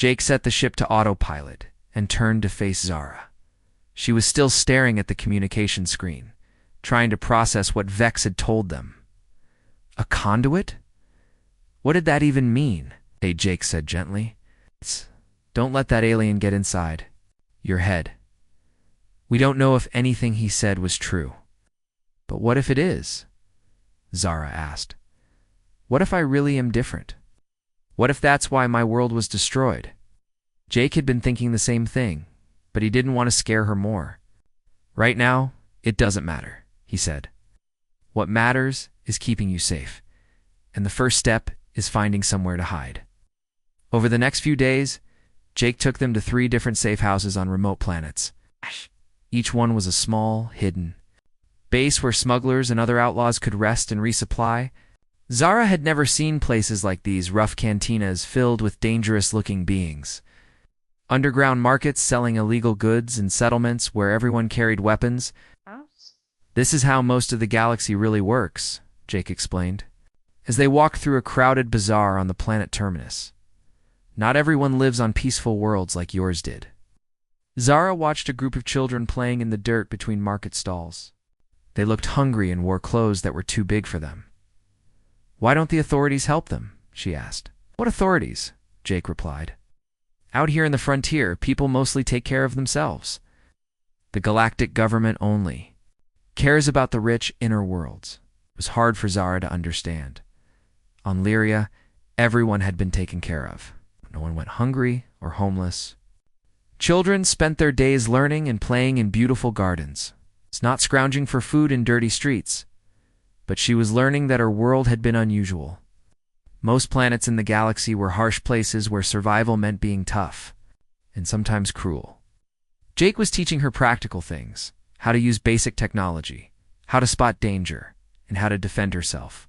Jake set the ship to autopilot and turned to face Zara. She was still staring at the communication screen, trying to process what Vex had told them. A conduit? What did that even mean? Hey, Jake said gently. Don't let that alien get inside your head. We don't know if anything he said was true. But what if it is? Zara asked. What if I really am different? What if that's why my world was destroyed? Jake had been thinking the same thing, but he didn't want to scare her more. Right now, it doesn't matter, he said. What matters is keeping you safe, and the first step is finding somewhere to hide. Over the next few days, Jake took them to 3 different safe houses on remote planets. Each one was a small, hidden base where smugglers and other outlaws could rest and resupply. Zara had never seen places like these rough cantinas filled with dangerous-looking beings. Underground markets selling illegal goods and settlements where everyone carried weapons. This is how most of the galaxy really works, Jake explained, as they walked through a crowded bazaar on the planet Terminus. Not everyone lives on peaceful worlds like yours did. Zara watched a group of children playing in the dirt between market stalls. They looked hungry and wore clothes that were too big for them. Why don't the authorities help them? She asked. What authorities? Jake replied. Out here in the frontier, people mostly take care of themselves. The galactic government only cares about the rich inner worlds. It was hard for Zara to understand. On Lyria, everyone had been taken care of. No one went hungry or homeless. Children spent their days learning and playing in beautiful gardens. It's not scrounging for food in dirty streets. But she was learning that her world had been unusual. Most planets in the galaxy were harsh places where survival meant being tough, and sometimes cruel. Jake was teaching her practical things, how to use basic technology, how to spot danger, and how to defend herself.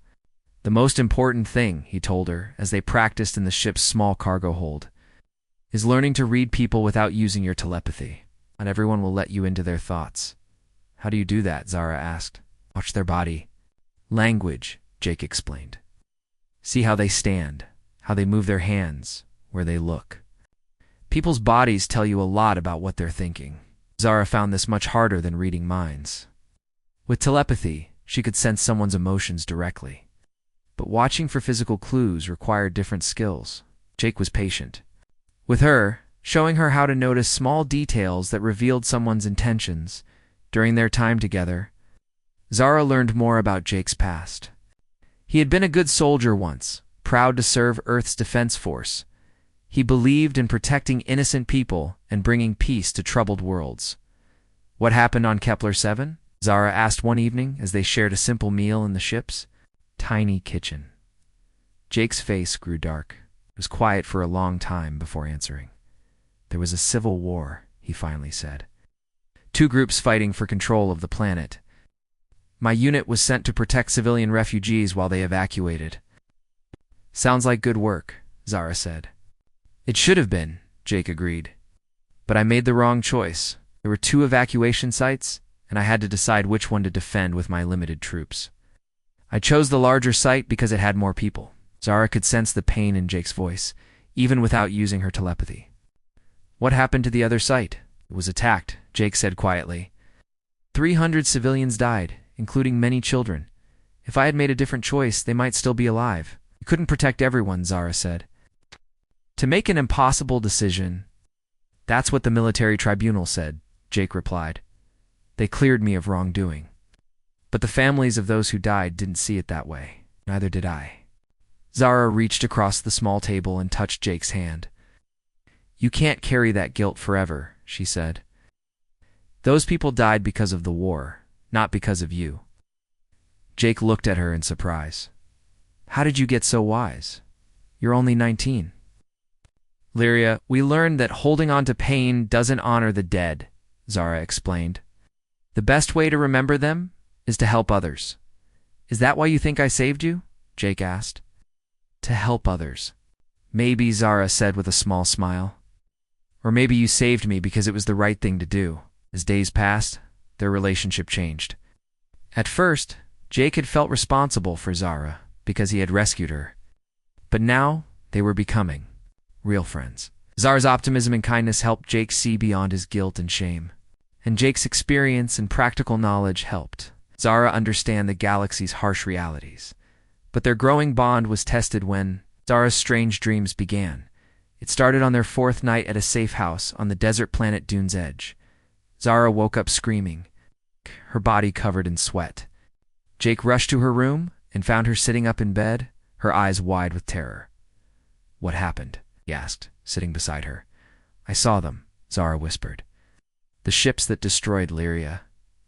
The most important thing, he told her as they practiced in the ship's small cargo hold, is learning to read people without using your telepathy. Not everyone will let you into their thoughts. How do you do that? Zara asked. Watch their body. Language, Jake explained. See how they stand, how they move their hands, where they look. People's bodies tell you a lot about what they're thinking. Zara found this much harder than reading minds. With telepathy, she could sense someone's emotions directly. But watching for physical clues required different skills. Jake was patient. With her, showing her how to notice small details that revealed someone's intentions during their time together, Zara learned more about Jake's past. He had been a good soldier once, proud to serve Earth's defense force. He believed in protecting innocent people and bringing peace to troubled worlds. What happened on Kepler 7? Zara asked one evening as they shared a simple meal in the ship's tiny kitchen. Jake's face grew dark. It was quiet for a long time before answering. There was a civil war, he finally said. 2 groups fighting for control of the planet. My unit was sent to protect civilian refugees while they evacuated. Sounds like good work, Zara said. It should have been, Jake agreed. But I made the wrong choice. There were 2 evacuation sites, and I had to decide which one to defend with my limited troops. I chose the larger site because it had more people. Zara could sense the pain in Jake's voice, even without using her telepathy. What happened to the other site? It was attacked, Jake said quietly. 300 civilians died, including many children. If I had made a different choice, they might still be alive. You couldn't protect everyone, Zara said. To make an impossible decision, that's what the military tribunal said, Jake replied. They cleared me of wrongdoing. But the families of those who died didn't see it that way. Neither did I. Zara reached across the small table and touched Jake's hand. You can't carry that guilt forever, she said. Those people died because of the war, not because of you. Jake looked at her in surprise. How did you get so wise? You're only 19. Lyria, we learned that holding on to pain doesn't honor the dead, Zara explained. The best way to remember them is to help others. Is that why you think I saved you? Jake asked. To help others. Maybe, Zara said with a small smile. Or maybe you saved me because it was the right thing to do. As days passed, their relationship changed. At first, Jake had felt responsible for Zara because he had rescued her. But now, they were becoming real friends. Zara's optimism and kindness helped Jake see beyond his guilt and shame. And Jake's experience and practical knowledge helped Zara understand the galaxy's harsh realities. But their growing bond was tested when Zara's strange dreams began. It started on their fourth night at a safe house on the desert planet Dune's edge. Zara woke up screaming, her body covered in sweat. Jake rushed to her room and found her sitting up in bed, her eyes wide with terror. "What happened?" he asked, sitting beside her. "I saw them," Zara whispered. "The ships that destroyed Lyria.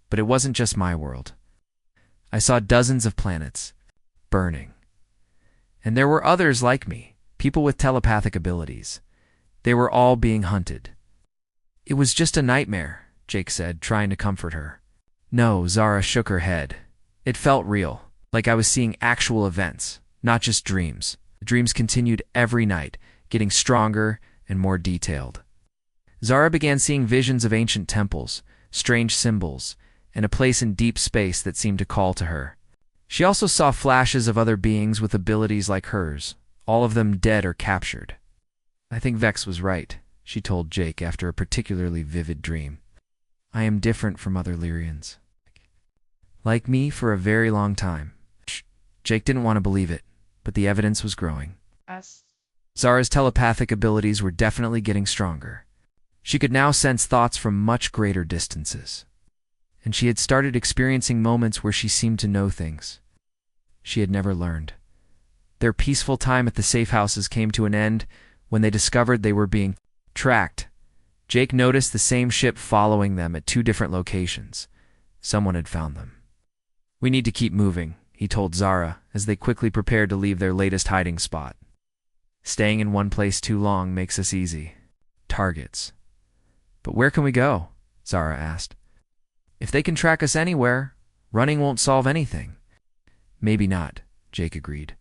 But it wasn't just my world. I saw dozens of planets burning. And there were others like me, people with telepathic abilities. They were all being hunted." "It was just a nightmare," Jake said, trying to comfort her. "No," Zara shook her head. "It felt real, like I was seeing actual events, not just dreams." The dreams continued every night, getting stronger and more detailed. Zara began seeing visions of ancient temples, strange symbols, and a place in deep space that seemed to call to her. She also saw flashes of other beings with abilities like hers, all of them dead or captured. "I think Vex was right," she told Jake after a particularly vivid dream. "I am different from other Lyrians. Like me for a very long time." Jake didn't want to believe it, but the evidence was growing. Zara's telepathic abilities were definitely getting stronger. She could now sense thoughts from much greater distances. And she had started experiencing moments where she seemed to know things she had never learned. Their peaceful time at the safe houses came to an end when they discovered they were being tracked. Jake noticed the same ship following them at 2 different locations. Someone had found them. "We need to keep moving," he told Zara as they quickly prepared to leave their latest hiding spot. "Staying in one place too long makes us easy targets." "But where can we go?" Zara asked. "If they can track us anywhere, running won't solve anything." "Maybe not," Jake agreed.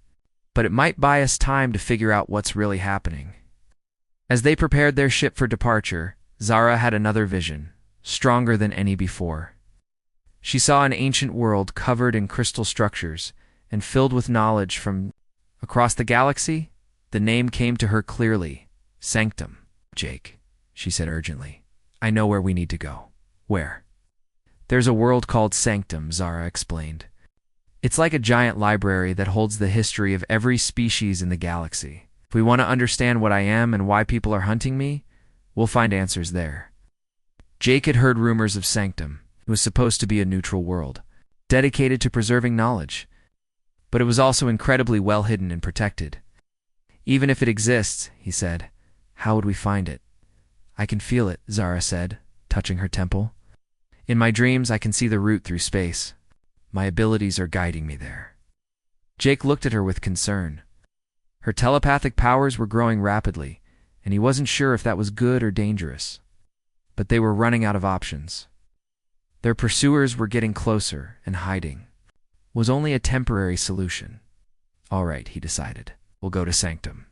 "But it might buy us time to figure out what's really happening." As they prepared their ship for departure, Zara had another vision, stronger than any before. She saw an ancient world covered in crystal structures and filled with knowledge from across the galaxy. The name came to her clearly: Sanctum. "Jake," she said urgently, "I know where we need to go." "Where?" "There's a world called Sanctum," Zara explained. "It's like a giant library that holds the history of every species in the galaxy. If we want to understand what I am and why people are hunting me, we'll find answers there." Jake had heard rumors of Sanctum. It was supposed to be a neutral world, dedicated to preserving knowledge. But it was also incredibly well hidden and protected. "Even if it exists," he said, "how would we find it?" "I can feel it," Zara said, touching her temple. "In my dreams, I can see the route through space. My abilities are guiding me there." Jake looked at her with concern. Her telepathic powers were growing rapidly, and he wasn't sure if that was good or dangerous. But they were running out of options. Their pursuers were getting closer, and hiding was only a temporary solution. "All right," he decided, "we'll go to Sanctum.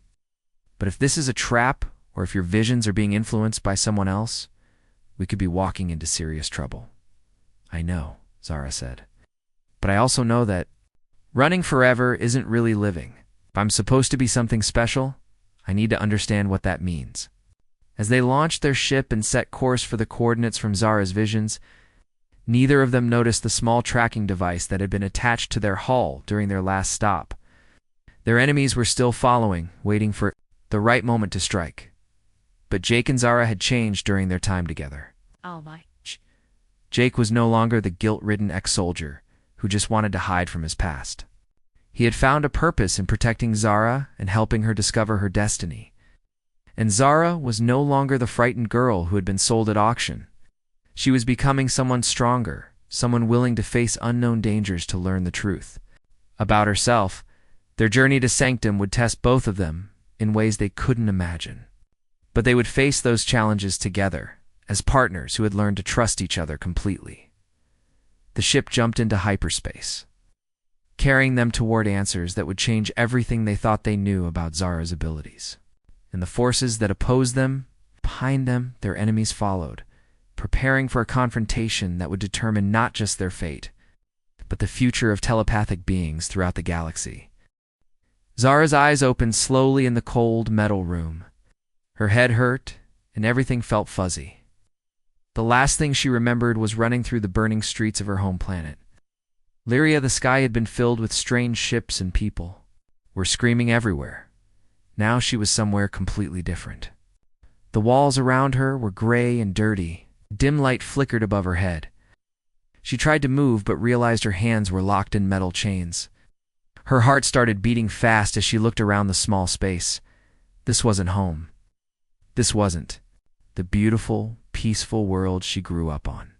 But if this is a trap, or if your visions are being influenced by someone else, we could be walking into serious trouble." "I know," Zara said. "But I also know that running forever isn't really living. If I'm supposed to be something special, I need to understand what that means." As they launched their ship and set course for the coordinates from Zara's visions, neither of them noticed the small tracking device that had been attached to their hull during their last stop. Their enemies were still following, waiting for the right moment to strike. But Jake and Zara had changed during their time together. Oh my. Jake was no longer the guilt-ridden ex-soldier who just wanted to hide from his past. He had found a purpose in protecting Zara and helping her discover her destiny. And Zara was no longer the frightened girl who had been sold at auction. She was becoming someone stronger, someone willing to face unknown dangers to learn the truth about herself. Their journey to Sanctum would test both of them in ways they couldn't imagine. But they would face those challenges together, as partners who had learned to trust each other completely. The ship jumped into hyperspace, carrying them toward answers that would change everything they thought they knew about Zara's abilities. And the forces that opposed them, behind them, their enemies followed, preparing for a confrontation that would determine not just their fate, but the future of telepathic beings throughout the galaxy. Zara's eyes opened slowly in the cold metal room. Her head hurt, and everything felt fuzzy. The last thing she remembered was running through the burning streets of her home planet. Lyria, the sky had been filled with strange ships and people were screaming everywhere. Now she was somewhere completely different. The walls around her were gray and dirty. Dim light flickered above her head. She tried to move but realized her hands were locked in metal chains. Her heart started beating fast as she looked around the small space. This wasn't home. This wasn't the beautiful, peaceful world she grew up on.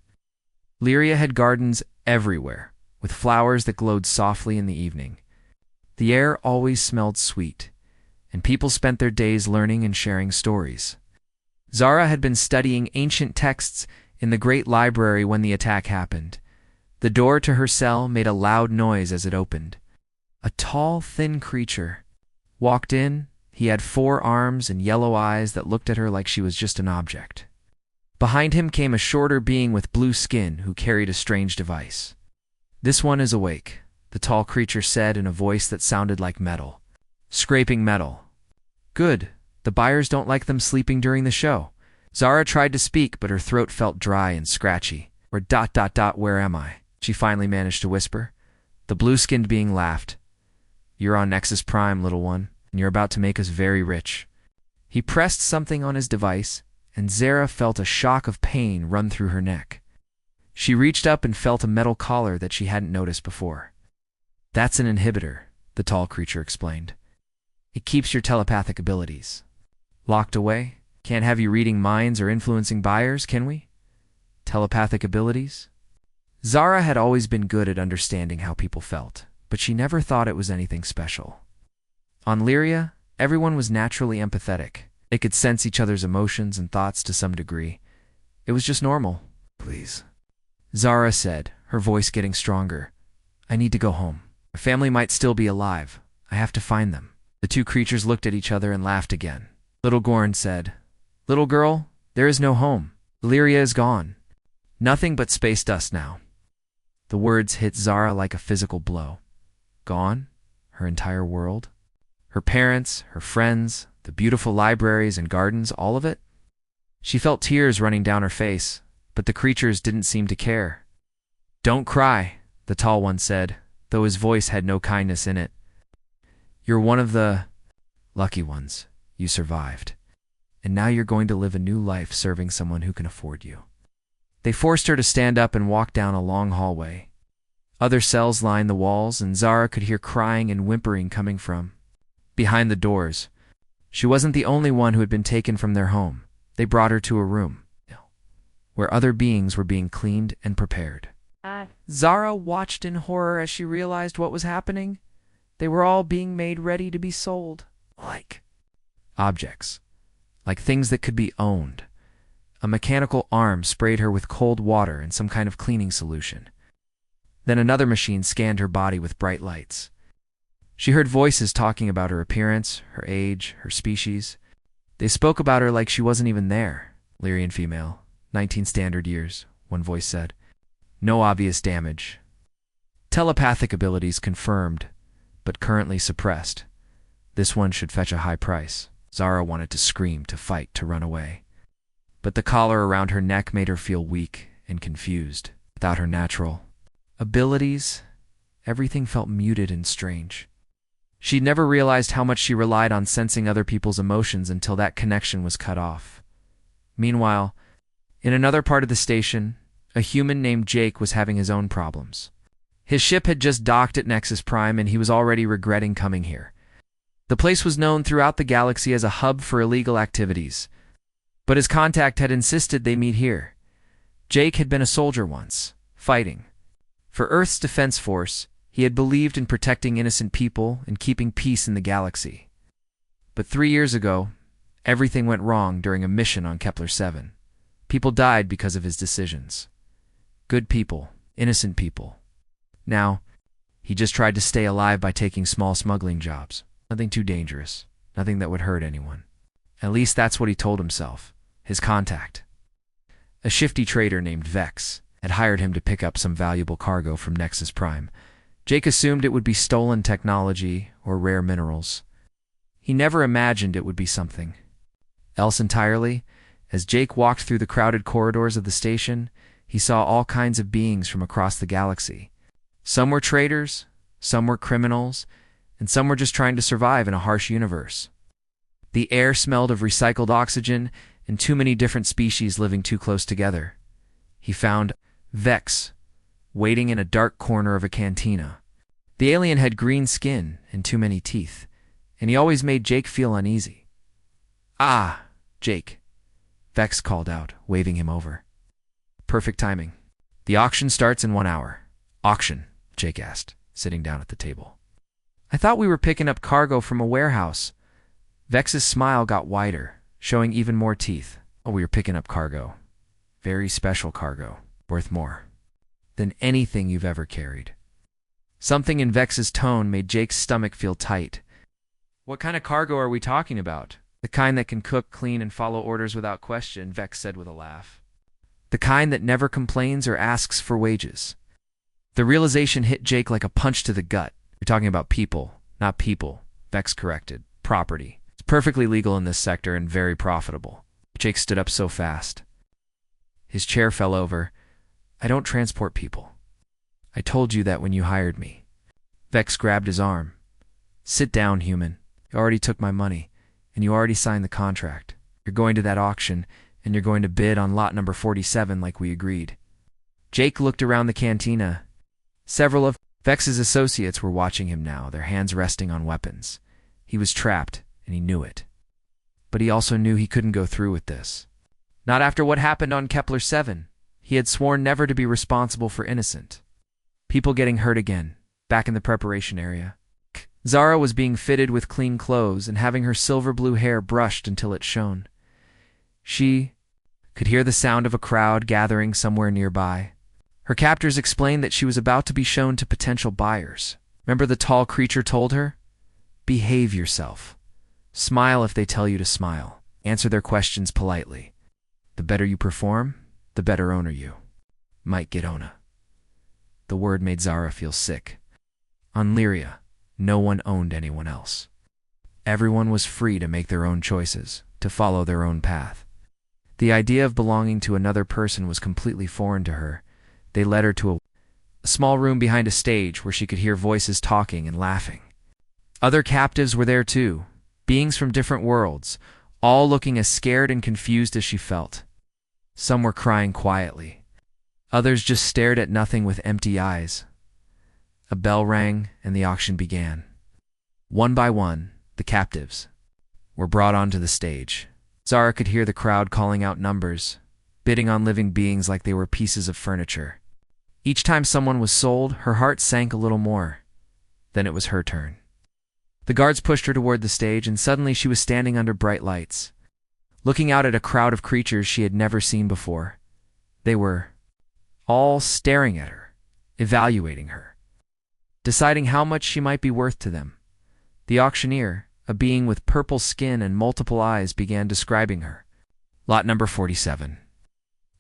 Lyria had gardens everywhere, with flowers that glowed softly in the evening. The air always smelled sweet, and people spent their days learning and sharing stories. Zara had been studying ancient texts in the great library when the attack happened. The door to her cell made a loud noise as it opened. A tall, thin creature walked in. He had 4 arms and yellow eyes that looked at her like she was just an object. Behind him came a shorter being with blue skin who carried a strange device. "This one is awake," the tall creature said in a voice that sounded like metal. "Scraping metal. Good. The buyers don't like them sleeping during the show." Zara tried to speak, but her throat felt dry and scratchy. Where am I?" she finally managed to whisper. The blue-skinned being laughed. "You're on Nexus Prime, little one, and you're about to make us very rich." He pressed something on his device, and Zara felt a shock of pain run through her neck. She reached up and felt a metal collar that she hadn't noticed before. "That's an inhibitor," the tall creature explained. "It keeps your telepathic abilities locked away. Can't have you reading minds or influencing buyers, can we? Telepathic abilities?" Zara had always been good at understanding how people felt, but she never thought it was anything special. On Lyria, everyone was naturally empathetic. They could sense each other's emotions and thoughts to some degree. It was just normal. "Please," Zara said, her voice getting stronger. "I need to go home. My family might still be alive. I have to find them." The 2 creatures looked at each other and laughed again. Little Gorn said, "Little girl, there is no home. Lyria is gone. Nothing but space dust now." The words hit Zara like a physical blow. Gone? Her entire world? Her parents, her friends, the beautiful libraries and gardens, all of it? She felt tears running down her face, but the creatures didn't seem to care. "Don't cry," the tall one said, though his voice had no kindness in it. "You're one of the lucky ones. You survived. And now you're going to live a new life serving someone who can afford you." They forced her to stand up and walk down a long hallway. Other cells lined the walls, and Zara could hear crying and whimpering coming from behind the doors. She wasn't the only one who had been taken from their home. They brought her to a room where other beings were being cleaned and prepared. Zara watched in horror as she realized what was happening. They were all being made ready to be sold. Like objects. Like things that could be owned. A mechanical arm sprayed her with cold water and some kind of cleaning solution. Then another machine scanned her body with bright lights. She heard voices talking about her appearance, her age, her species. They spoke about her like she wasn't even there. "Lyrian female, 19 standard years," one voice said. "No obvious damage. Telepathic abilities confirmed, but currently suppressed. This one should fetch a high price." Zara wanted to scream, to fight, to run away. But the collar around her neck made her feel weak and confused. Without her natural abilities, everything felt muted and strange. She'd never realized how much she relied on sensing other people's emotions until that connection was cut off. Meanwhile, in another part of the station, a human named Jake was having his own problems. His ship had just docked at Nexus Prime, and he was already regretting coming here. The place was known throughout the galaxy as a hub for illegal activities, but his contact had insisted they meet here. Jake had been a soldier once, fighting for Earth's Defense Force. He had believed in protecting innocent people and keeping peace in the galaxy. But 3 years ago, everything went wrong during a mission on Kepler 7. People died because of his decisions. Good people, innocent people. Now, he just tried to stay alive by taking small smuggling jobs. Nothing too dangerous, nothing that would hurt anyone. At least that's what he told himself. His contact, a shifty trader named Vex, had hired him to pick up some valuable cargo from Nexus Prime. Jake assumed it would be stolen technology or rare minerals. He never imagined it would be something else entirely. As Jake walked through the crowded corridors of the station, he saw all kinds of beings from across the galaxy. Some were traitors, some were criminals, and some were just trying to survive in a harsh universe. The air smelled of recycled oxygen and too many different species living too close together. He found Vex waiting in a dark corner of a cantina. The alien had green skin and too many teeth, and he always made Jake feel uneasy. "Ah, Jake," Vex called out, waving him over. "Perfect timing. The auction starts in 1 hour." "Auction?" Jake asked, sitting down at the table. "I thought we were picking up cargo from a warehouse." Vex's smile got wider, showing even more teeth. "Oh, we were picking up cargo. Very special cargo, worth more than anything you've ever carried." Something in Vex's tone made Jake's stomach feel tight. "What kind of cargo are we talking about?" "The kind that can cook, clean, and follow orders without question," Vex said with a laugh. "The kind that never complains or asks for wages." The realization hit Jake like a punch to the gut. "You're talking about people, not people," Vex corrected. "Property. It's perfectly legal in this sector and very profitable." Jake stood up so fast. His chair fell over. "I don't transport people. I told you that when you hired me." Vex grabbed his arm. "Sit down, human. You already took my money, and you already signed the contract. You're going to that auction, and you're going to bid on lot number 47 like we agreed." Jake looked around the cantina. Several of Vex's associates were watching him now, their hands resting on weapons. He was trapped, and he knew it. But he also knew he couldn't go through with this. Not after what happened on Kepler 7. He had sworn never to be responsible for innocent people getting hurt again, back in the preparation area. Zara was being fitted with clean clothes and having her silver blue hair brushed until it shone. She could hear the sound of a crowd gathering somewhere nearby. Her captors explained that she was about to be shown to potential buyers. Remember the tall creature told her? "Behave yourself. Smile if they tell you to smile. Answer their questions politely. The better you perform, the better owner you might get Ona." The word made Zara feel sick. On Lyria, no one owned anyone else. Everyone was free to make their own choices, to follow their own path. The idea of belonging to another person was completely foreign to her. They led her to a small room behind a stage where she could hear voices talking and laughing. Other captives were there too, beings from different worlds, all looking as scared and confused as she felt. Some were crying quietly. Others just stared at nothing with empty eyes. A bell rang and the auction began. One by one, the captives were brought onto the stage. Zara could hear the crowd calling out numbers, bidding on living beings like they were pieces of furniture. Each time someone was sold, her heart sank a little more. Then it was her turn. The guards pushed her toward the stage, and suddenly she was standing under bright lights, looking out at a crowd of creatures she had never seen before. They were all staring at her, evaluating her, deciding how much she might be worth to them. The auctioneer, a being with purple skin and multiple eyes, began describing her. Lot number 47.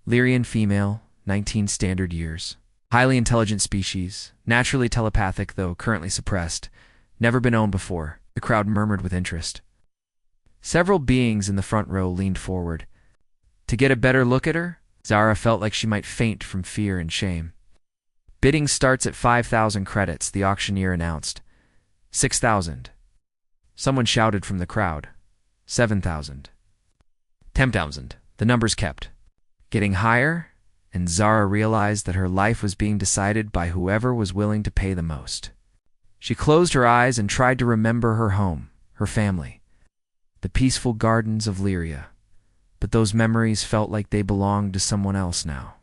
Lyrian female, 19 standard years. Highly intelligent species, naturally telepathic though currently suppressed. Never been owned before. The crowd murmured with interest. Several beings in the front row leaned forward. To get a better look at her, Zara felt like she might faint from fear and shame. "Bidding starts at 5,000 credits, the auctioneer announced. 6,000. Someone shouted from the crowd. 7,000. 10,000. The numbers kept getting higher, and Zara realized that her life was being decided by whoever was willing to pay the most. She closed her eyes and tried to remember her home, her family, the peaceful gardens of Lyria. But those memories felt like they belonged to someone else now.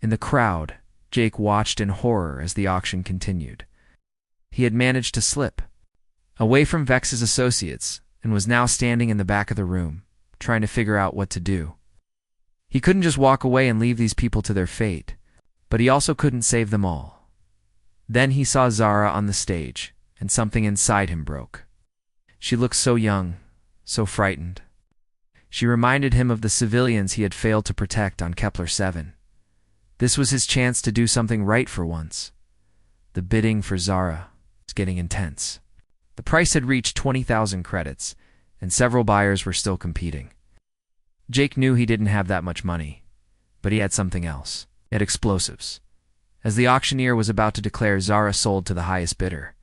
In the crowd, Jake watched in horror as the auction continued. He had managed to slip away from Vex's associates and was now standing in the back of the room, trying to figure out what to do. He couldn't just walk away and leave these people to their fate, but he also couldn't save them all. Then he saw Zara on the stage, and something inside him broke. She looked so young, so frightened. She reminded him of the civilians he had failed to protect on Kepler 7. This was his chance to do something right for once. The bidding for Zara was getting intense. The price had reached 20,000 credits, and several buyers were still competing. Jake knew he didn't have that much money, but he had something else. He had explosives. As the auctioneer was about to declare Zara sold to the highest bidder,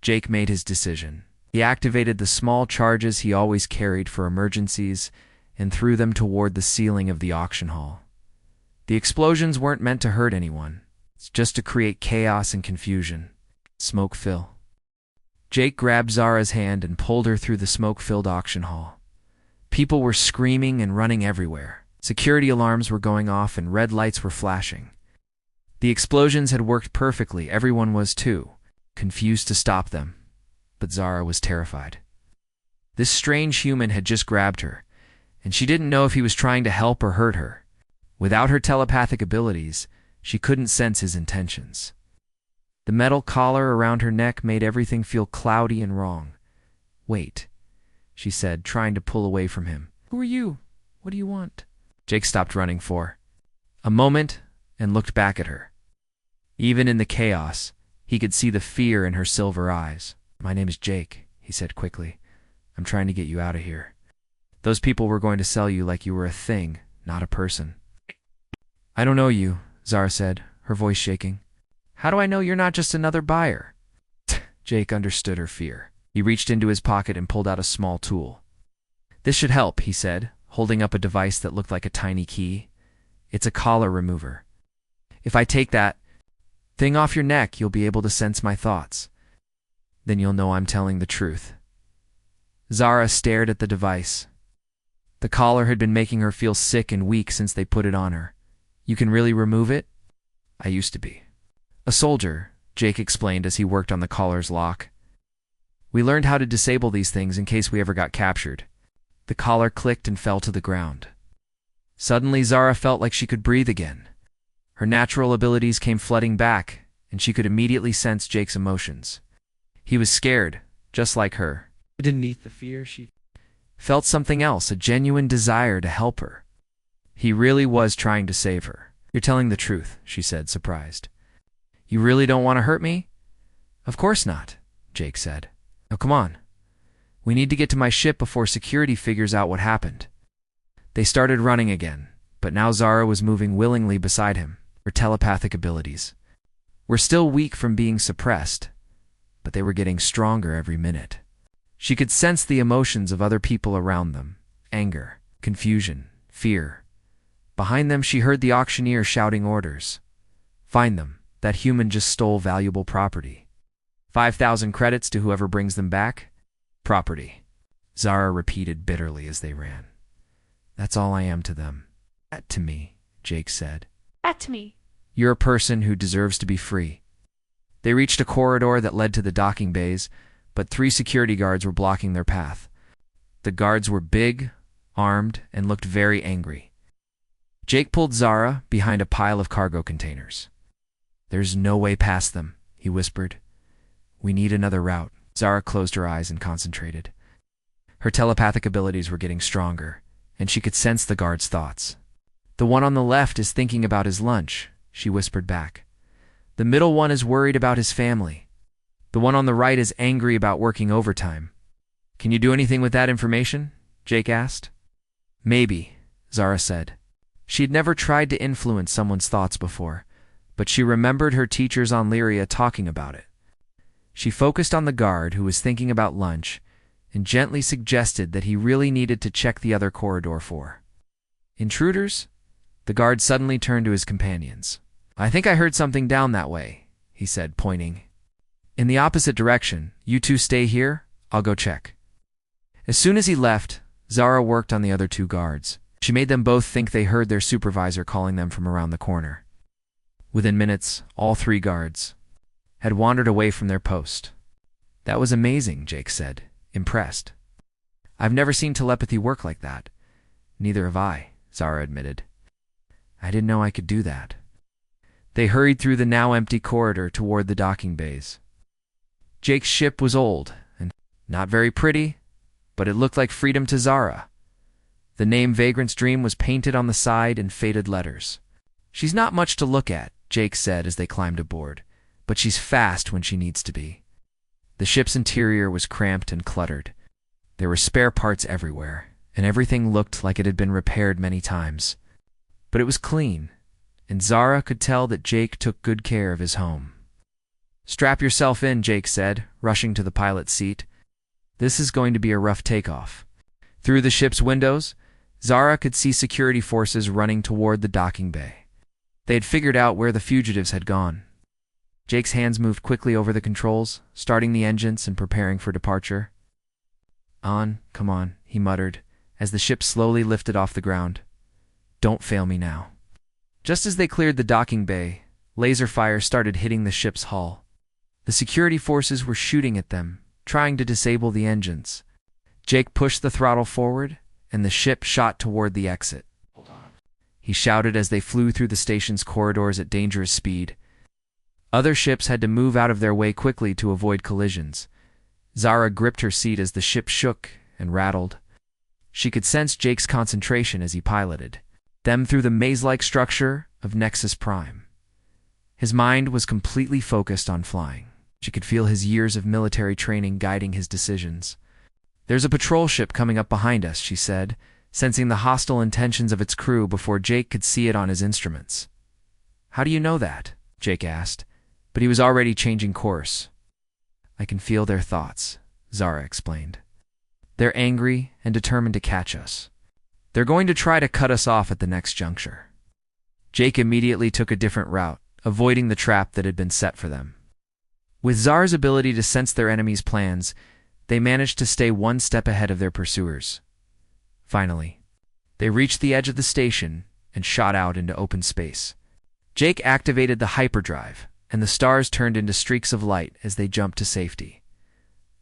Jake made his decision. He activated the small charges he always carried for emergencies and threw them toward the ceiling of the auction hall. The explosions weren't meant to hurt anyone. It's just to create chaos and confusion. Smoke fill. Jake grabbed Zara's hand and pulled her through the smoke-filled auction hall. People were screaming and running everywhere. Security alarms were going off and red lights were flashing. The explosions had worked perfectly. Everyone was too confused to stop them, but Zara was terrified. This strange human had just grabbed her, and she didn't know if he was trying to help or hurt her. Without her telepathic abilities, she couldn't sense his intentions. The metal collar around her neck made everything feel cloudy and wrong. "Wait," she said, trying to pull away from him. "Who are you? What do you want?" Jake stopped running for a moment and looked back at her. Even in the chaos, he could see the fear in her silver eyes. "My name is Jake," he said quickly. "I'm trying to get you out of here. Those people were going to sell you like you were a thing, not a person." "I don't know you," Zara said, her voice shaking. "How do I know you're not just another buyer?" Jake understood her fear. He reached into his pocket and pulled out a small tool. "This should help," he said, holding up a device that looked like a tiny key. "It's a collar remover. If I take that thing off your neck, you'll be able to sense my thoughts. Then you'll know I'm telling the truth." Zara stared at the device. The collar had been making her feel sick and weak since they put it on her. "You can really remove it?" "I used to be a soldier," Jake explained as he worked on the collar's lock. "We learned how to disable these things in case we ever got captured." The collar clicked and fell to the ground. Suddenly, Zara felt like she could breathe again. Her natural abilities came flooding back, and she could immediately sense Jake's emotions. He was scared, just like her. Beneath the fear, she felt something else, a genuine desire to help her. He really was trying to save her. "You're telling the truth," she said, surprised. "You really don't want to hurt me?" "Of course not," Jake said. "Now come on. We need to get to my ship before security figures out what happened." They started running again, but now Zara was moving willingly beside him. Her telepathic abilities were still weak from being suppressed, but they were getting stronger every minute. She could sense the emotions of other people around them: anger, confusion, fear. Behind them, she heard the auctioneer shouting orders. "Find them. That human just stole valuable property. 5,000 credits to whoever brings them back." "Property," Zara repeated bitterly as they ran. "That's all I am to them." "That to me," Jake said. "That to me." "You're a person who deserves to be free." They reached a corridor that led to the docking bays, but 3 security guards were blocking their path. The guards were big, armed, and looked very angry. Jake pulled Zara behind a pile of cargo containers. "There's no way past them," he whispered. "We need another route." Zara closed her eyes and concentrated. Her telepathic abilities were getting stronger, and she could sense the guard's thoughts. "The one on the left is thinking about his lunch," she whispered back. "The middle one is worried about his family. The one on the right is angry about working overtime." "Can you do anything with that information?" Jake asked. "Maybe," Zara said. She had never tried to influence someone's thoughts before, but she remembered her teachers on Lyria talking about it. She focused on the guard who was thinking about lunch and gently suggested that he really needed to check the other corridor for intruders. The guard suddenly turned to his companions. "I think I heard something down that way," he said, pointing. "In the opposite direction. You two stay here. I'll go check." As soon as he left, Zara worked on the other 2 guards. She made them both think they heard their supervisor calling them from around the corner. Within minutes, all 3 guards had wandered away from their post. "That was amazing," Jake said, impressed. "I've never seen telepathy work like that." "Neither have I," Zara admitted. "I didn't know I could do that." They hurried through the now empty corridor toward the docking bays. Jake's ship was old and not very pretty, but it looked like freedom to Zara. The name Vagrant's Dream was painted on the side in faded letters. "She's not much to look at," Jake said as they climbed aboard, "but she's fast when she needs to be." The ship's interior was cramped and cluttered. There were spare parts everywhere, and everything looked like it had been repaired many times. But it was clean, and Zara could tell that Jake took good care of his home. "Strap yourself in," Jake said, rushing to the pilot's seat. "This is going to be a rough takeoff." Through the ship's windows, Zara could see security forces running toward the docking bay. They had figured out where the fugitives had gone. Jake's hands moved quickly over the controls, starting the engines and preparing for departure. Come on," he muttered, as the ship slowly lifted off the ground. "Don't fail me now." Just as they cleared the docking bay, laser fire started hitting the ship's hull. The security forces were shooting at them, trying to disable the engines. Jake pushed the throttle forward, and the ship shot toward the exit. "Hold on," he shouted as they flew through the station's corridors at dangerous speed. Other ships had to move out of their way quickly to avoid collisions. Zara gripped her seat as the ship shook and rattled. She could sense Jake's concentration as he piloted them through the maze-like structure of Nexus Prime. His mind was completely focused on flying. She could feel his years of military training guiding his decisions. "There's a patrol ship coming up behind us," she said, sensing the hostile intentions of its crew before Jake could see it on his instruments. "How do you know that?" Jake asked, but he was already changing course. "I can feel their thoughts," Zara explained. "They're angry and determined to catch us. They're going to try to cut us off at the next juncture." Jake immediately took a different route, avoiding the trap that had been set for them. With Zara's ability to sense their enemies' plans, they managed to stay one step ahead of their pursuers. Finally, they reached the edge of the station and shot out into open space. Jake activated the hyperdrive, and the stars turned into streaks of light as they jumped to safety.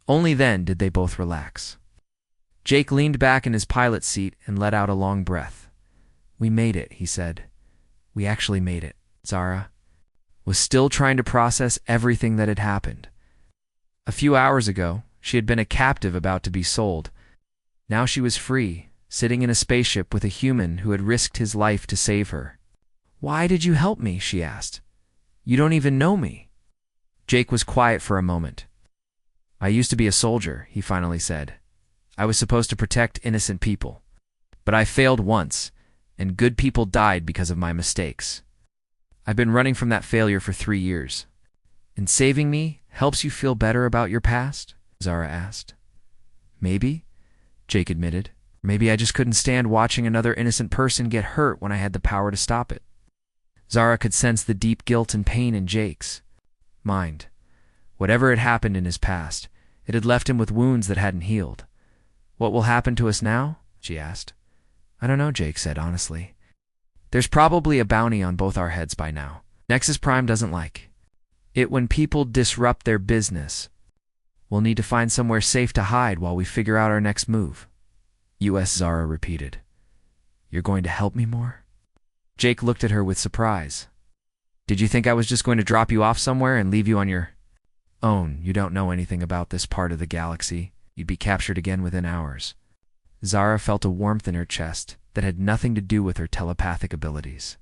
Only then did they both relax. Jake leaned back in his pilot's seat and let out a long breath. "We made it," he said. "We actually made it." Zara was still trying to process everything that had happened. A few hours ago, she had been a captive about to be sold. Now she was free, sitting in a spaceship with a human who had risked his life to save her. "Why did you help me?" she asked. "You don't even know me." Jake was quiet for a moment. "I used to be a soldier," he finally said. "I was supposed to protect innocent people. But I failed once, and good people died because of my mistakes. I've been running from that failure for 3 years. And saving me helps you feel better about your past?" Zara asked. "Maybe," Jake admitted. "Maybe I just couldn't stand watching another innocent person get hurt when I had the power to stop it." Zara could sense the deep guilt and pain in Jake's mind. Whatever had happened in his past, it had left him with wounds that hadn't healed. "What will happen to us now?" she asked. "I don't know," Jake said honestly. "There's probably a bounty on both our heads by now. Nexus Prime doesn't like it when people disrupt their business. We'll need to find somewhere safe to hide while we figure out our next move." U.S. Zara repeated. "You're going to help me more?" Jake looked at her with surprise. "Did you think I was just going to drop you off somewhere and leave you on your own? You don't know anything about this part of the galaxy. You'd be captured again within hours." Zara felt a warmth in her chest that had nothing to do with her telepathic abilities.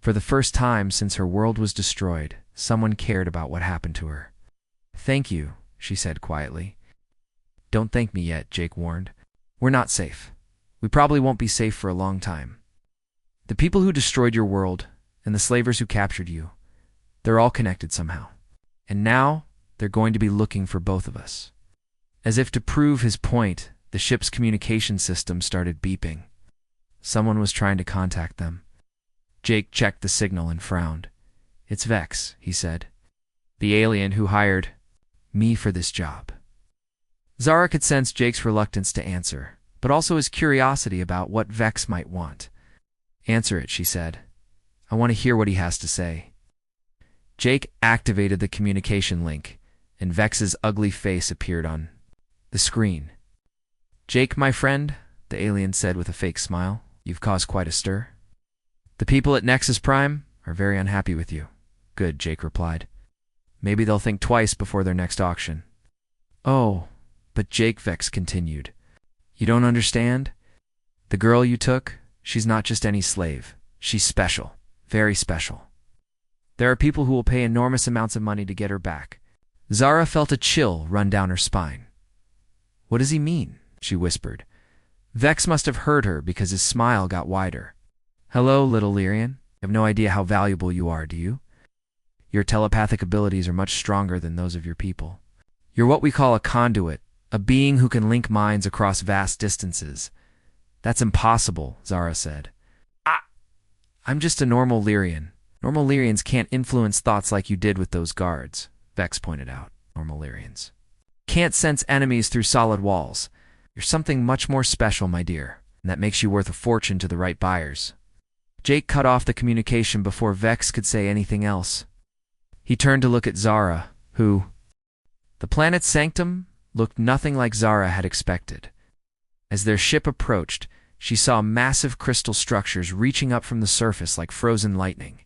For the first time since her world was destroyed, someone cared about what happened to her. "Thank you," she said quietly. "Don't thank me yet," Jake warned. "We're not safe. We probably won't be safe for a long time. The people who destroyed your world and the slavers who captured you, they're all connected somehow. And now they're going to be looking for both of us." As if to prove his point, the ship's communication system started beeping. Someone was trying to contact them. Jake checked the signal and frowned. "It's Vex," he said. "The alien who hired me for this job." Zara could sense Jake's reluctance to answer, but also his curiosity about what Vex might want. "Answer it," she said. "I want to hear what he has to say." Jake activated the communication link, and Vex's ugly face appeared on the screen. "Jake, my friend," the alien said with a fake smile, "you've caused quite a stir. The people at Nexus Prime are very unhappy with you." "Good," Jake replied. "Maybe they'll think twice before their next auction." "Oh, but Jake," Vex continued, "you don't understand? The girl you took, she's not just any slave. She's special, very special. There are people who will pay enormous amounts of money to get her back." Zara felt a chill run down her spine. "What does he mean?" she whispered. Vex must have heard her because his smile got wider. "Hello, little Lyrian. You have no idea how valuable you are, do you? Your telepathic abilities are much stronger than those of your people. You're what we call a conduit, a being who can link minds across vast distances." "That's impossible," Zara said. "I'm just a normal Lyrian. Normal Lyrians can't influence thoughts like you did with those guards," Vex pointed out. "Normal Lyrians can't sense enemies through solid walls. You're something much more special, my dear, and that makes you worth a fortune to the right buyers." Jake cut off the communication before Vex could say anything else. He turned to look at Zara, who... The planet's sanctum looked nothing like Zara had expected. As their ship approached, she saw massive crystal structures reaching up from the surface like frozen lightning.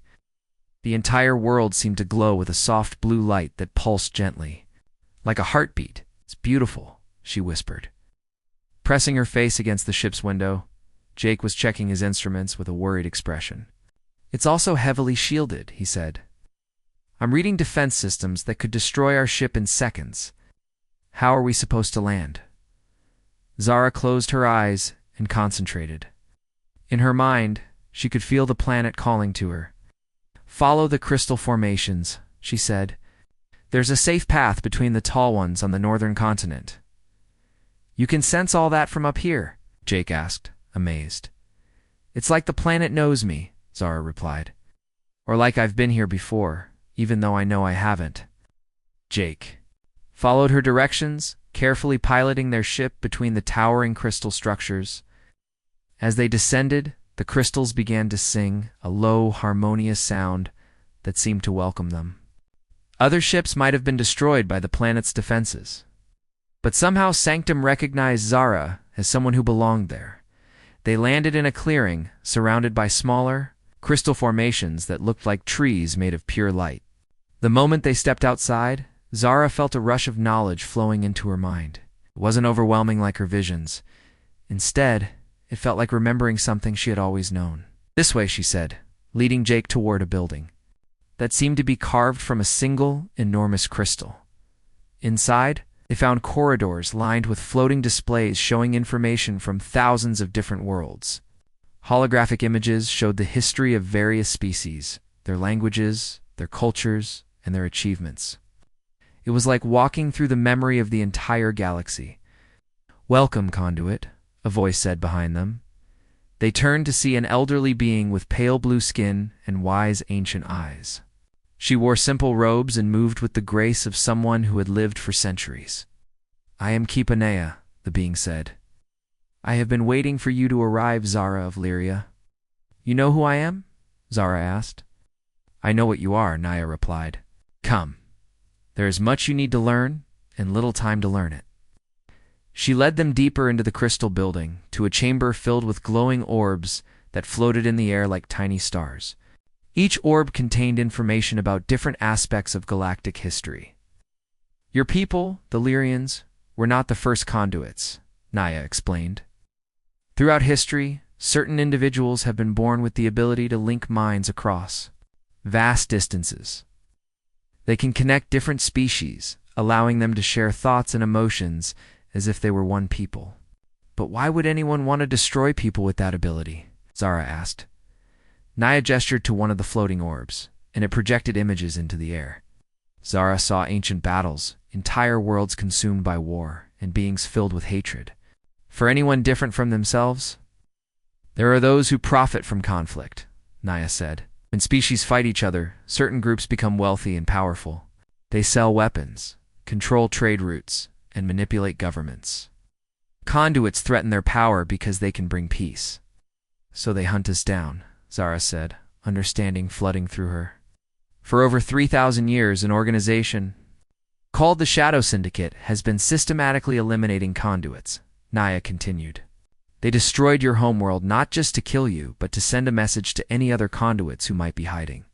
The entire world seemed to glow with a soft blue light that pulsed gently. "Like a heartbeat. It's beautiful," she whispered. Pressing her face against the ship's window, Jake was checking his instruments with a worried expression. "It's also heavily shielded," he said. "I'm reading defense systems that could destroy our ship in seconds. How are we supposed to land?" Zara closed her eyes and concentrated. In her mind, she could feel the planet calling to her. "Follow the crystal formations," she said. "There's a safe path between the tall ones on the northern continent." "You can sense all that from up here?" Jake asked, amazed. "It's like the planet knows me," Zara replied. "Or like I've been here before, even though I know I haven't." Jake followed her directions, carefully piloting their ship between the towering crystal structures. As they descended, the crystals began to sing, a low, harmonious sound that seemed to welcome them. Other ships might have been destroyed by the planet's defenses, but somehow Sanctum recognized Zara as someone who belonged there. They landed in a clearing, surrounded by smaller, crystal formations that looked like trees made of pure light. The moment they stepped outside, Zara felt a rush of knowledge flowing into her mind. It wasn't overwhelming like her visions. Instead, it felt like remembering something she had always known. "This way," she said, leading Jake toward a building that seemed to be carved from a single, enormous crystal. Inside, they found corridors lined with floating displays showing information from thousands of different worlds. Holographic images showed the history of various species, their languages, their cultures, and their achievements. It was like walking through the memory of the entire galaxy. "Welcome, Conduit," a voice said behind them. They turned to see an elderly being with pale blue skin and wise ancient eyes. She wore simple robes and moved with the grace of someone who had lived for centuries. "I am Kipanea," the being said. "I have been waiting for you to arrive, Zara of Lyria." "You know who I am?" Zara asked. "I know what you are," Naya replied. "Come. There is much you need to learn, and little time to learn it." She led them deeper into the crystal building, to a chamber filled with glowing orbs that floated in the air like tiny stars. Each orb contained information about different aspects of galactic history. "Your people, the Lyrians, were not the first conduits," Naya explained. "Throughout history, certain individuals have been born with the ability to link minds across vast distances. They can connect different species, allowing them to share thoughts and emotions as if they were one people." "But why would anyone want to destroy people with that ability?" Zara asked. Naya gestured to one of the floating orbs, and it projected images into the air. Zara saw ancient battles, entire worlds consumed by war, and beings filled with hatred. For anyone different from themselves? "There are those who profit from conflict," Naya said. "When species fight each other, certain groups become wealthy and powerful. They sell weapons, control trade routes, and manipulate governments. Conduits threaten their power because they can bring peace. So they hunt us down," Zara said, understanding flooding through her. "For over 3,000 years, an organization called the Shadow Syndicate has been systematically eliminating conduits," Naya continued. "They destroyed your homeworld not just to kill you, but to send a message to any other conduits who might be hiding."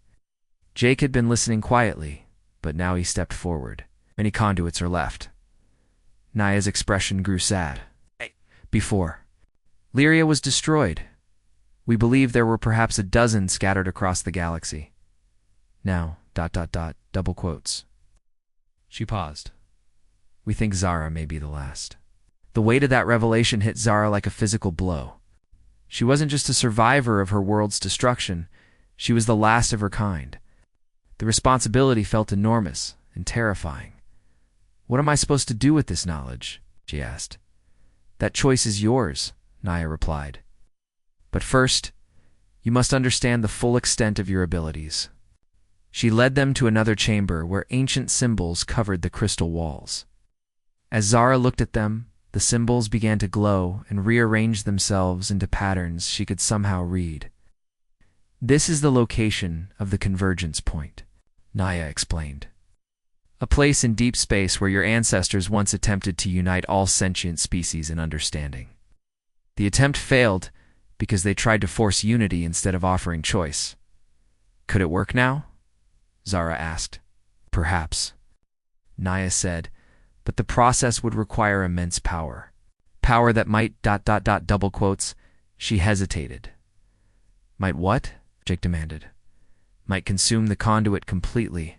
Jake had been listening quietly, but now he stepped forward. "Many conduits are left." Naya's expression grew sad. "Before Lyria was destroyed, we believed there were perhaps a dozen scattered across the galaxy. Now, ... double quotes." She paused. "We think Zara may be the last." The weight of that revelation hit Zara like a physical blow. She wasn't just a survivor of her world's destruction, she was the last of her kind. The responsibility felt enormous and terrifying. "What am I supposed to do with this knowledge?" she asked. "That choice is yours," Naya replied. "But first, you must understand the full extent of your abilities." She led them to another chamber where ancient symbols covered the crystal walls. As Zara looked at them, the symbols began to glow and rearrange themselves into patterns she could somehow read. "This is the location of the convergence point," Naya explained. "A place in deep space where your ancestors once attempted to unite all sentient species in understanding. The attempt failed because they tried to force unity instead of offering choice. Could it work now?" Zara asked. "Perhaps," Naya said, "but the process would require immense power. Power that might ... double quotes. She hesitated. "Might what?" Jake demanded. "Might consume the conduit completely,"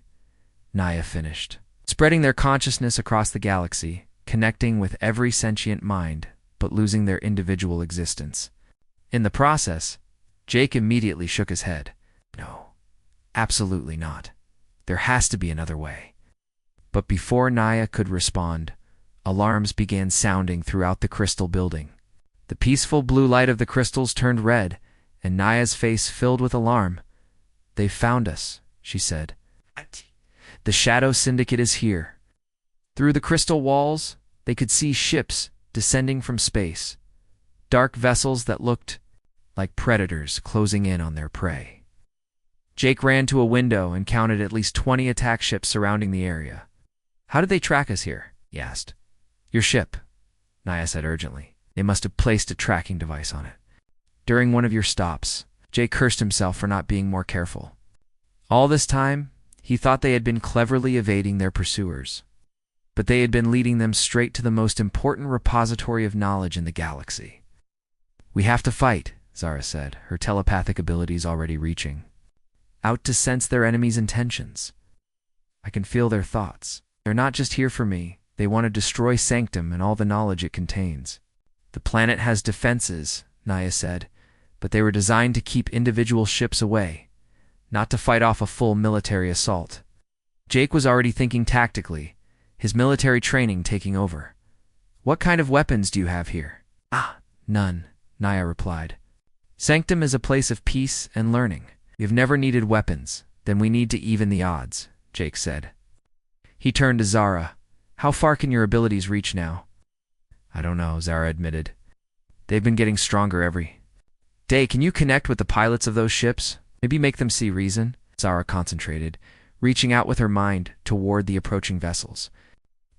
Naya finished. "Spreading their consciousness across the galaxy, connecting with every sentient mind, but losing their individual existence." In the process, Jake immediately shook his head. "No, absolutely not. There has to be another way." But before Naya could respond, alarms began sounding throughout the crystal building. The peaceful blue light of the crystals turned red, and Naya's face filled with alarm. "They've found us," she said. "The Shadow Syndicate is here." Through the crystal walls, they could see ships descending from space, dark vessels that looked like predators closing in on their prey. Jake ran to a window and counted at least 20 attack ships surrounding the area. "How did they track us here?" he asked. "Your ship," Naya said urgently. "They must have placed a tracking device on it." During one of your stops, Jake cursed himself for not being more careful. All this time, he thought they had been cleverly evading their pursuers. But they had been leading them straight to the most important repository of knowledge in the galaxy. "We have to fight," Zara said, her telepathic abilities already reaching out to sense their enemy's intentions. "I can feel their thoughts. They're not just here for me. They want to destroy Sanctum and all the knowledge it contains." "The planet has defenses," Naya said, "but they were designed to keep individual ships away, not to fight off a full military assault." Jake was already thinking tactically, his military training taking over. "What kind of weapons do you have here?" "None," Naya replied. "Sanctum is a place of peace and learning. You've never needed weapons, then we need to even the odds," Jake said. He turned to Zara. "How far can your abilities reach now?" "I don't know," Zara admitted. "They've been getting stronger every day." "Can you connect with the pilots of those ships? Maybe make them see reason?" Zara concentrated, reaching out with her mind toward the approaching vessels.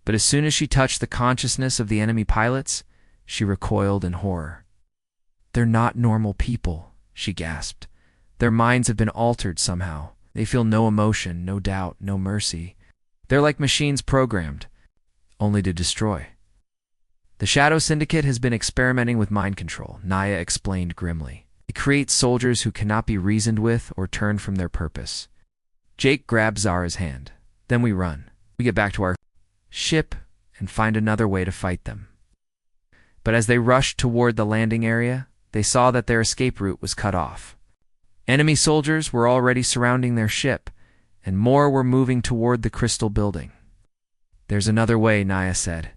But as soon as she touched the consciousness of the enemy pilots, she recoiled in horror. "They're not normal people," she gasped. "Their minds have been altered somehow. They feel no emotion, no doubt, no mercy. They're like machines programmed, only to destroy." "The Shadow Syndicate has been experimenting with mind control," Naya explained grimly. "It creates soldiers who cannot be reasoned with or turned from their purpose." Jake grabbed Zara's hand. "Then we run. We get back to our ship and find another way to fight them." But as they rushed toward the landing area, they saw that their escape route was cut off. Enemy soldiers were already surrounding their ship, and more were moving toward the crystal building. "There's another way," Naya said.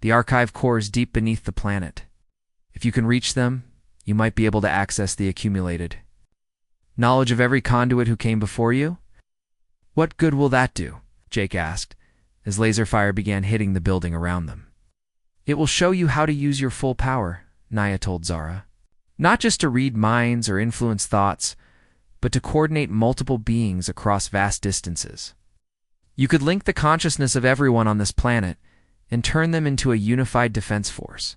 "The archive cores deep beneath the planet. If you can reach them, you might be able to access the accumulated knowledge of every conduit who came before you." "What good will that do?" Jake asked, as laser fire began hitting the building around them. "It will show you how to use your full power," Naya told Zara. "Not just to read minds or influence thoughts, but to coordinate multiple beings across vast distances. You could link the consciousness of everyone on this planet and turn them into a unified defense force."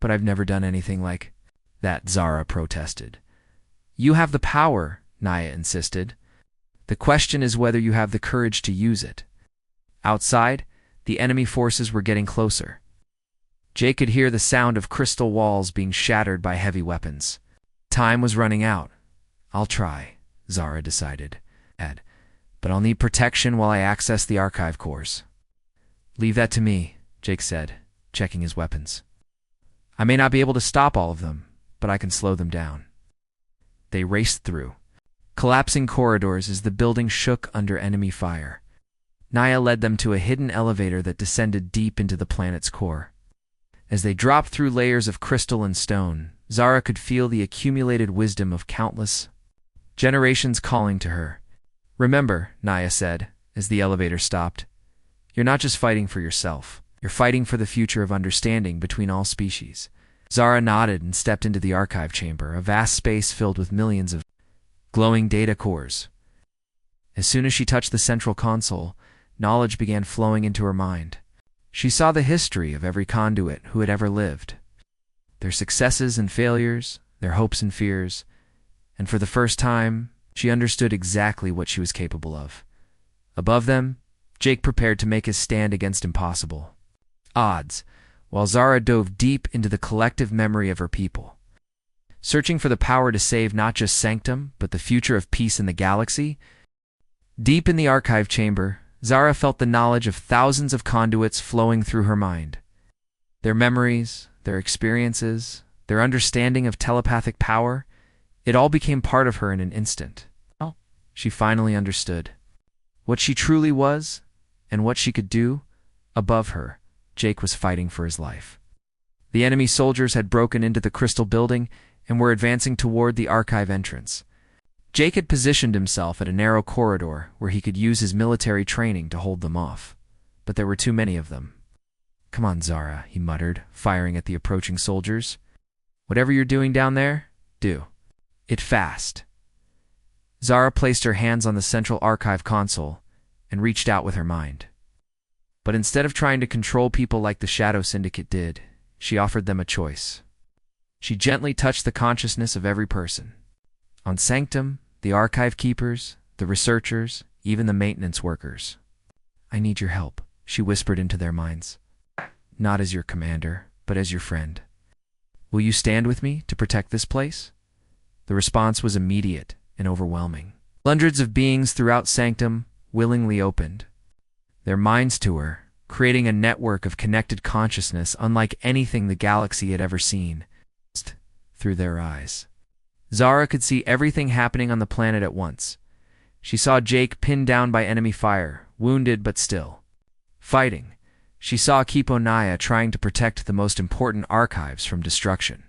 "But I've never done anything like that," Zara protested. "You have the power," Naya insisted. "The question is whether you have the courage to use it." Outside, the enemy forces were getting closer. Jake could hear the sound of crystal walls being shattered by heavy weapons. Time was running out. "I'll try," Zara decided. "But I'll need protection while I access the archive cores." "Leave that to me," Jake said. checking his weapons. I may not be able to stop all of them, but I can slow them down. They raced through collapsing corridors as the building shook under enemy fire. Naya led them to a hidden elevator that descended deep into the planet's core. As they dropped through layers of crystal and stone, Zara could feel the accumulated wisdom of countless generations calling to her. Remember, Naya said, as the elevator stopped, you're not just fighting for yourself. You're fighting for the future of understanding between all species. Zara nodded and stepped into the archive chamber, a vast space filled with millions of glowing data cores. As soon as she touched the central console, knowledge began flowing into her mind. She saw the history of every conduit who had ever lived, their successes and failures, their hopes and fears, and for the first time, she understood exactly what she was capable of. Above them, Jake prepared to make his stand against impossible odds, while Zara dove deep into the collective memory of her people. Searching for the power to save not just Sanctum, but the future of peace in the galaxy, deep in the archive chamber, Zara felt the knowledge of thousands of conduits flowing through her mind. Their memories, their experiences, their understanding of telepathic power, it all became part of her in an instant. She finally understood what she truly was and what she could do. Above her, Jake was fighting for his life. The enemy soldiers had broken into the crystal building and were advancing toward the archive entrance. Jake had positioned himself at a narrow corridor where he could use his military training to hold them off, but there were too many of them. Come on, Zara, he muttered, firing at the approaching soldiers. Whatever you're doing down there, do it fast. Zara placed her hands on the central archive console and reached out with her mind. But instead of trying to control people like the Shadow Syndicate did, she offered them a choice. She gently touched the consciousness of every person. On Sanctum, the archive keepers, the researchers, even the maintenance workers. I need your help, she whispered into their minds. Not as your commander, but as your friend. Will you stand with me to protect this place? The response was immediate and overwhelming. Hundreds of beings throughout Sanctum willingly opened their minds to her, creating a network of connected consciousness unlike anything the galaxy had ever seen. Through their eyes, Zara could see everything happening on the planet at once. She saw Jake pinned down by enemy fire, wounded but still fighting. She saw Kipo Naya trying to protect the most important archives from destruction.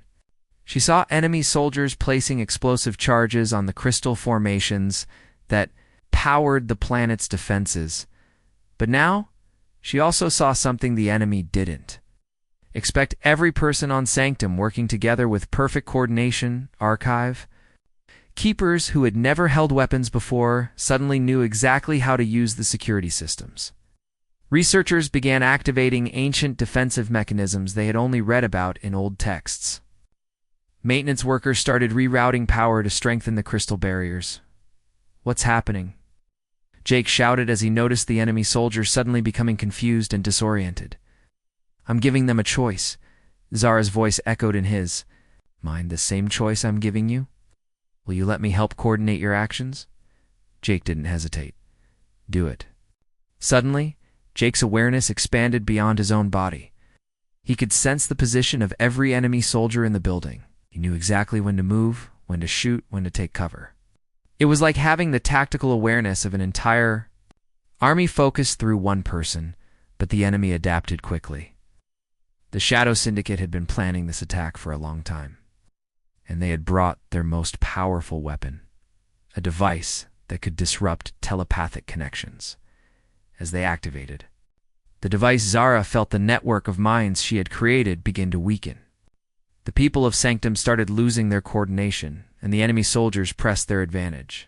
She saw enemy soldiers placing explosive charges on the crystal formations that powered the planet's defenses. But now, she also saw something the enemy didn't. Expect every person on Sanctum working together with perfect coordination. Archive keepers who had never held weapons before suddenly knew exactly how to use the security systems. Researchers began activating ancient defensive mechanisms they had only read about in old texts. Maintenance workers started rerouting power to strengthen the crystal barriers. What's happening? Jake shouted as he noticed the enemy soldiers suddenly becoming confused and disoriented. I'm giving them a choice. Zara's voice echoed in his. Mind the same choice I'm giving you? Will you let me help coordinate your actions? Jake didn't hesitate. Do it. Suddenly, Jake's awareness expanded beyond his own body. He could sense the position of every enemy soldier in the building. He knew exactly when to move, when to shoot, when to take cover. It was like having the tactical awareness of an entire army focused through one person, but the enemy adapted quickly. The Shadow Syndicate had been planning this attack for a long time, and they had brought their most powerful weapon, a device that could disrupt telepathic connections. As they activated the device, Zara felt the network of minds she had created begin to weaken. The people of Sanctum started losing their coordination, and the enemy soldiers pressed their advantage.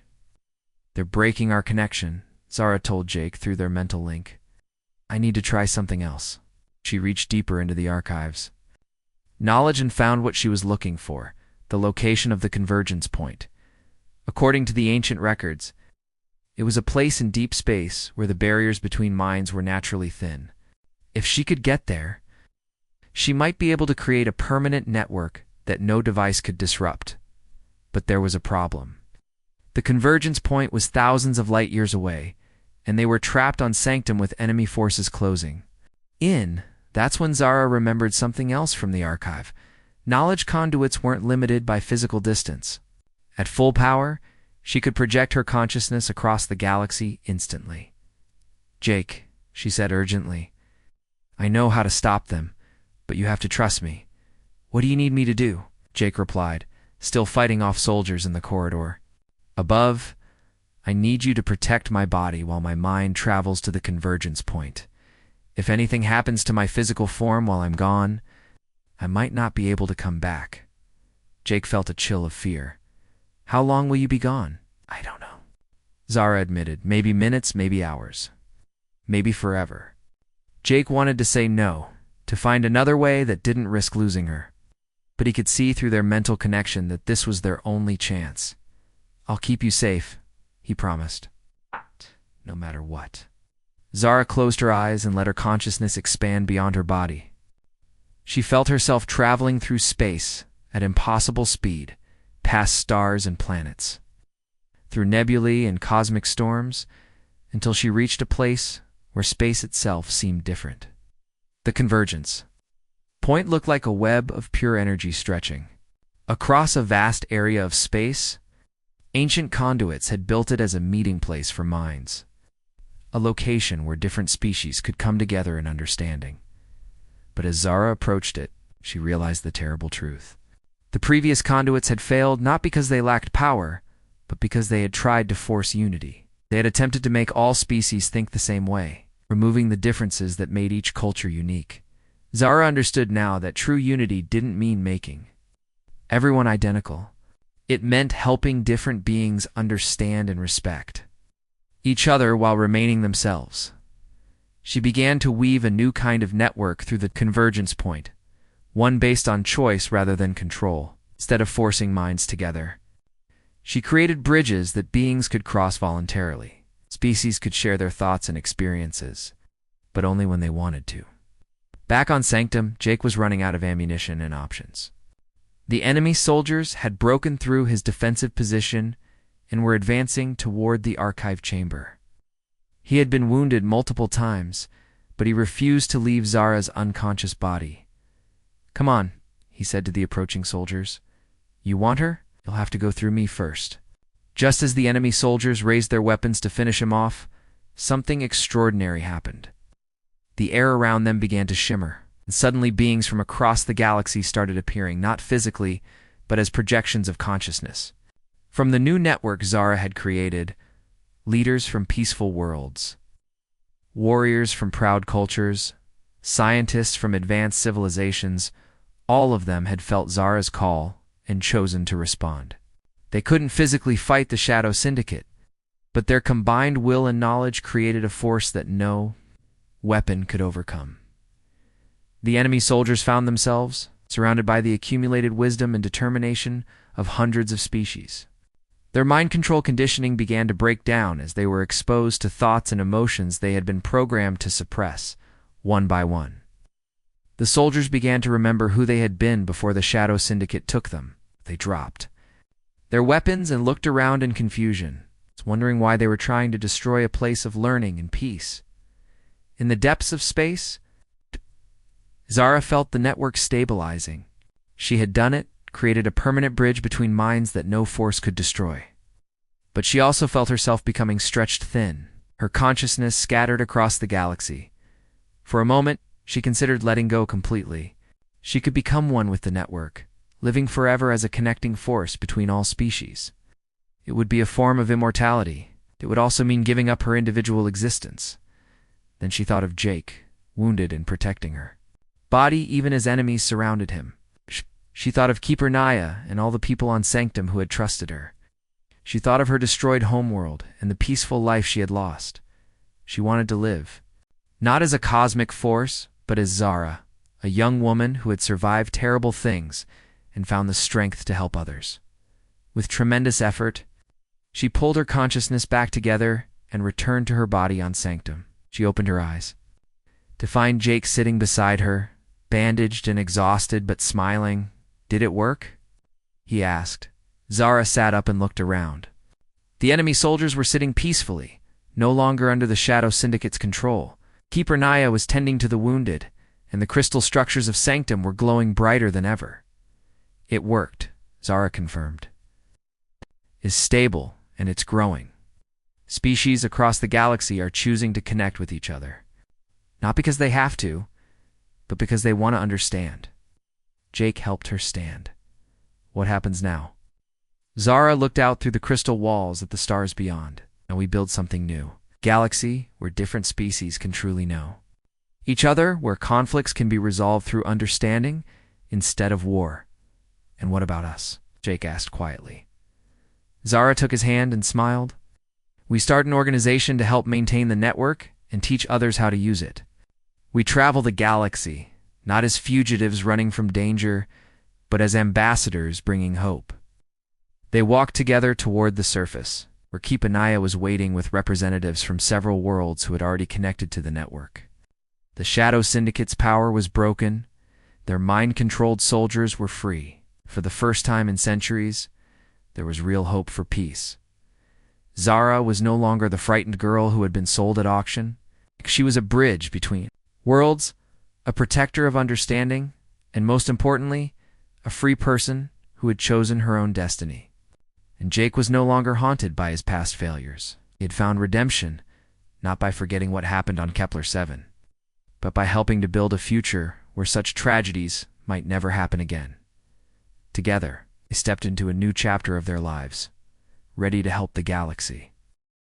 They're breaking our connection, Zara told Jake through their mental link. I need to try something else. She reached deeper into the archives. Knowledge and found what she was looking for, the location of the convergence point. According to the ancient records, it was a place in deep space where the barriers between minds were naturally thin. If she could get there, she might be able to create a permanent network that no device could disrupt. But there was a problem. The convergence point was thousands of light years away, and they were trapped on Sanctum with enemy forces closing in. That's when Zara remembered something else from the archive. Knowledge conduits weren't limited by physical distance. At full power, she could project her consciousness across the galaxy instantly. "Jake," she said urgently, "I know how to stop them, but you have to trust me." "What do you need me to do?" Jake replied, still fighting off soldiers in the corridor. "Above, I need you to protect my body while my mind travels to the convergence point. If anything happens to my physical form while I'm gone, I might not be able to come back." Jake felt a chill of fear. "How long will you be gone?" "I don't know," Zara admitted. "Maybe minutes, maybe hours. Maybe forever." Jake wanted to say no, to find another way that didn't risk losing her. But he could see through their mental connection that this was their only chance. "I'll keep you safe," he promised. No matter what. Zara closed her eyes and let her consciousness expand beyond her body. She felt herself traveling through space at impossible speed, past stars and planets, through nebulae and cosmic storms, until she reached a place where space itself seemed different. The convergence point looked like a web of pure energy stretching. Across a vast area of space, ancient conduits had built it as a meeting place for minds, a location where different species could come together in understanding. But as Zara approached it, she realized the terrible truth. The previous conduits had failed not because they lacked power, but because they had tried to force unity. They had attempted to make all species think the same way, removing the differences that made each culture unique. Zara understood now that true unity didn't mean making everyone identical. It meant helping different beings understand and respect each other while remaining themselves. She began to weave a new kind of network through the convergence point, one based on choice rather than control, instead of forcing minds together. She created bridges that beings could cross voluntarily. Species could share their thoughts and experiences, but only when they wanted to. Back on Sanctum, Jake was running out of ammunition and options. The enemy soldiers had broken through his defensive position and were advancing toward the archive chamber. He had been wounded multiple times, but he refused to leave Zara's unconscious body. "Come on," he said to the approaching soldiers. "You want her? You'll have to go through me first." Just as the enemy soldiers raised their weapons to finish him off, something extraordinary happened. The air around them began to shimmer, and suddenly beings from across the galaxy started appearing, not physically, but as projections of consciousness. From the new network Zara had created, leaders from peaceful worlds, warriors from proud cultures, scientists from advanced civilizations, all of them had felt Zara's call and chosen to respond. They couldn't physically fight the Shadow Syndicate, but their combined will and knowledge created a force that no weapon could overcome. The enemy soldiers found themselves surrounded by the accumulated wisdom and determination of hundreds of species. Their mind control conditioning began to break down as they were exposed to thoughts and emotions they had been programmed to suppress, one by one. The soldiers began to remember who they had been before the Shadow Syndicate took them. They dropped their weapons and looked around in confusion, wondering why they were trying to destroy a place of learning and peace. In the depths of space, Zara felt the network stabilizing. She had done it, created a permanent bridge between minds that no force could destroy. But she also felt herself becoming stretched thin, her consciousness scattered across the galaxy. For a moment, she considered letting go completely. She could become one with the network, living forever as a connecting force between all species. It would be a form of immortality. It would also mean giving up her individual existence. Then she thought of Jake, wounded and protecting her body even as enemies surrounded him. She thought of Keeper Naya and all the people on Sanctum who had trusted her. She thought of her destroyed homeworld and the peaceful life she had lost. She wanted to live, not as a cosmic force, but as Zara, a young woman who had survived terrible things and found the strength to help others. With tremendous effort, she pulled her consciousness back together and returned to her body on Sanctum. She opened her eyes to find Jake sitting beside her, bandaged and exhausted but smiling. "Did it work?" he asked. Zara sat up and looked around. The enemy soldiers were sitting peacefully, no longer under the Shadow Syndicate's control. Keeper Naya was tending to the wounded, and the crystal structures of Sanctum were glowing brighter than ever. It worked, Zara confirmed. Is stable, and it's growing. Species across the galaxy are choosing to connect with each other. Not because they have to, but because they want to understand. Jake helped her stand. What happens now? Zara looked out through the crystal walls at the stars beyond. Now we build something new. Galaxy where different species can truly know each other, where conflicts can be resolved through understanding instead of war. And what about us? Jake asked quietly. Zara took his hand and smiled. We start an organization to help maintain the network and teach others how to use it. We travel the galaxy, not as fugitives running from danger, but as ambassadors bringing hope. They walked together toward the surface, where Keepanaya was waiting with representatives from several worlds who had already connected to the network. The Shadow Syndicate's power was broken. Their mind-controlled soldiers were free. For the first time in centuries, there was real hope for peace. Zara was no longer the frightened girl who had been sold at auction. She was a bridge between worlds, a protector of understanding, and most importantly, a free person who had chosen her own destiny. And Jake was no longer haunted by his past failures. He had found redemption, not by forgetting what happened on Kepler 7, but by helping to build a future where such tragedies might never happen again. Together, they stepped into a new chapter of their lives, ready to help the galaxy.